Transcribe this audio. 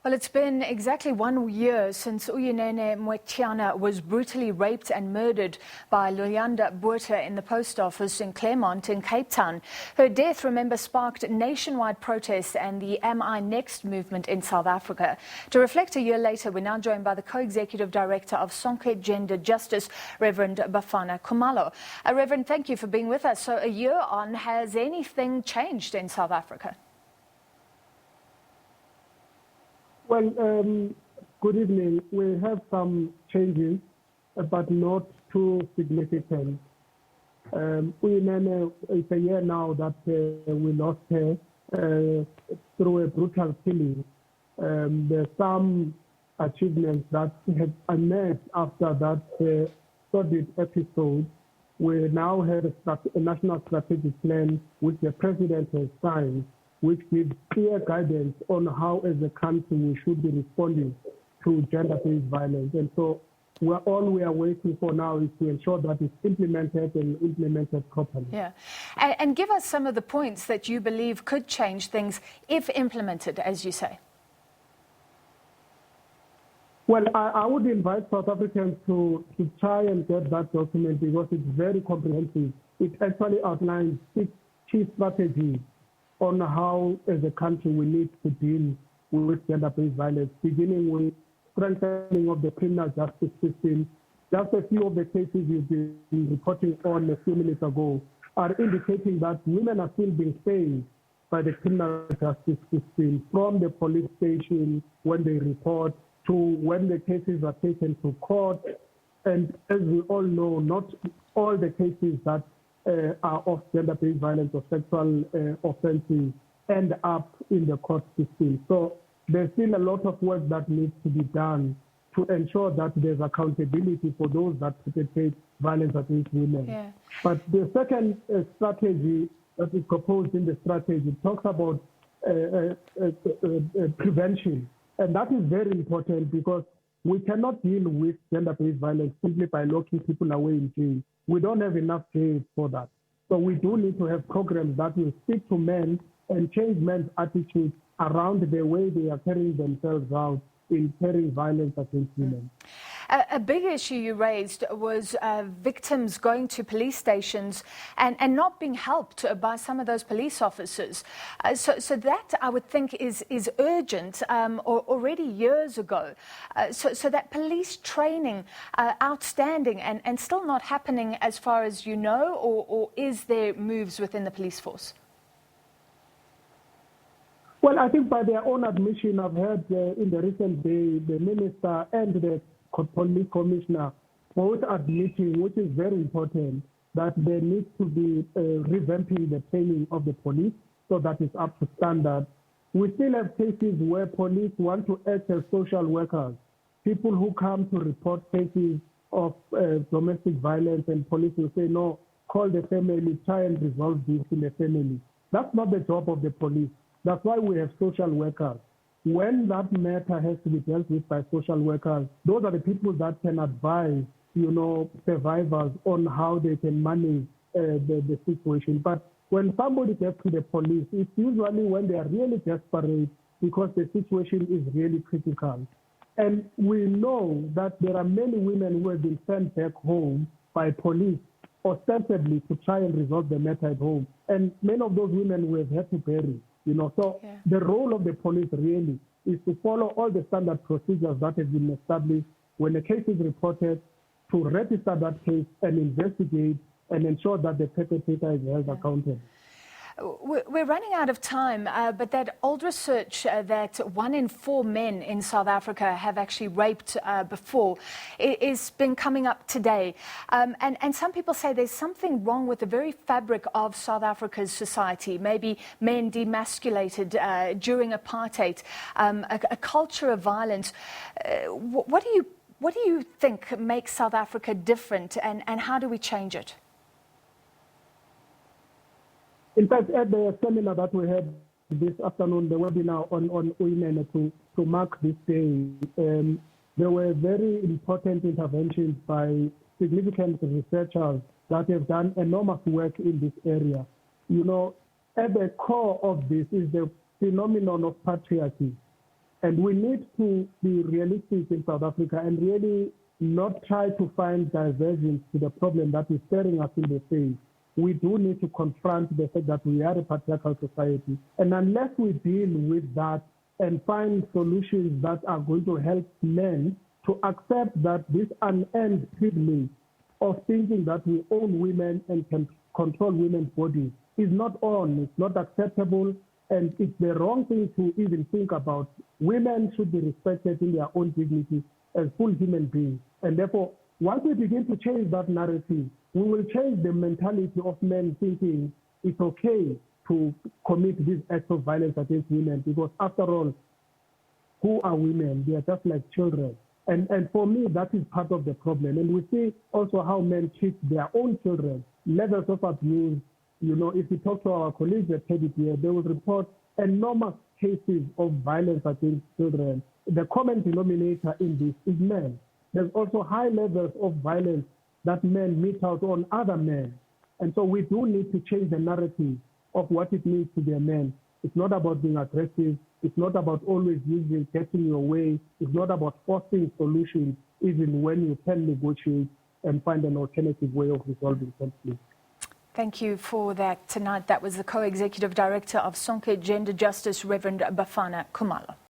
Well, it's been exactly 1 year since Uyinene Mrwetyana was brutally raped and murdered by Luyanda Botha in the post office in Claremont in Cape Town. Her death, remember, sparked nationwide protests and the Am I Next movement in South Africa. To reflect a year later, we're now joined by the co-executive director of Sonke Gender Justice, Reverend Bafana Khumalo. Reverend, thank you for being with us. So a year on, has anything changed in South Africa? Well, good evening. We have some changes, but not too significant. Uyinene, it's a year now that we lost her through a brutal killing. There's some achievements that have emerged after that sordid episode. We now have a national strategic plan which the president has signed, which gives clear guidance on how, as a country, we should be responding to gender-based violence. And so all we are waiting for now is to ensure that it's implemented and implemented properly. Yeah. And give us some of the points that you believe could change things if implemented, as you say. Well, I would invite South Africans to try and get that document because it's very comprehensive. It actually outlines 6 key strategies on how, as a country, we need to deal with gender-based violence, beginning with strengthening of the criminal justice system. Just a few of the cases you've been reporting on a few minutes ago are indicating that women are still being failed by the criminal justice system, from the police station when they report to when the cases are taken to court. And as we all know, not all the cases that are of gender-based violence or sexual offenses end up in the court system. So there's still a lot of work that needs to be done to ensure that there's accountability for those that perpetrate violence against women. Yeah. But the second strategy that is proposed in the strategy talks about prevention. And that is very important because we cannot deal with gender-based violence simply by locking people away in jail. We don't have enough jails for that. So we do need to have programs that will speak to men and change men's attitudes around the way they are carrying themselves out in carrying violence against women. A big issue you raised was victims going to police stations and not being helped by some of those police officers. So that, I would think, is urgent already years ago. So that police training, outstanding and still not happening as far as you know, or is there moves within the police force? Well, I think by their own admission, I've heard in the recent day, the minister and the police commissioner both admitting, which is very important, that there needs to be revamping the training of the police so that it's up to standard. We still have cases where police want to act as social workers, people who come to report cases of domestic violence, and police will say, no, call the family, try and resolve this in the family. That's not the job of the police. That's why we have social workers. When that matter has to be dealt with by social workers, those are the people that can advise, survivors on how they can manage the situation. But when somebody gets to the police, it's usually when they are really desperate because the situation is really critical. And we know that there are many women who have been sent back home by police ostensibly to try and resolve the matter at home. And many of those women we have had to bury. So yeah. The role of the police really is to follow all the standard procedures that have been established when a case is reported, to register that case and investigate and ensure that the perpetrator is held accountable. We're running out of time, but that old research that 1 in 4 men in South Africa have actually raped before is been coming up today. And some people say there's something wrong with the very fabric of South Africa's society. Maybe men demasculated during apartheid, a culture of violence. What do you think makes South Africa different, and how do we change it? In fact, at the seminar that we had this afternoon, the webinar on Uyinene to mark this day, there were very important interventions by significant researchers that have done enormous work in this area. At the core of this is the phenomenon of patriarchy. And we need to be realistic in South Africa and really not try to find divergence to the problem that is staring us in the face. We do need to confront the fact that we are a patriarchal society. And unless we deal with that and find solutions that are going to help men to accept that this unearned privilege of thinking that we own women and can control women's bodies is not on, it's not acceptable, and it's the wrong thing to even think about. Women should be respected in their own dignity as full human beings. And therefore, once we begin to change that narrative, we will change the mentality of men thinking it's okay to commit these acts of violence against women, because after all, who are women? They are just like children. And for me, that is part of the problem. And we see also how men treat their own children, levels of abuse. You know, if you talk to our colleagues at KDPA, they will report enormous cases of violence against children. The common denominator in this is men. There's also high levels of violence that men mete out on other men. And so we do need to change the narrative of what it means to be a man. It's not about being aggressive. It's not about always getting your way. It's not about forcing solutions, even when you can negotiate and find an alternative way of resolving conflict. Thank you for that tonight. That was the co-executive director of Sonke Gender Justice, Reverend Bafana Khumalo.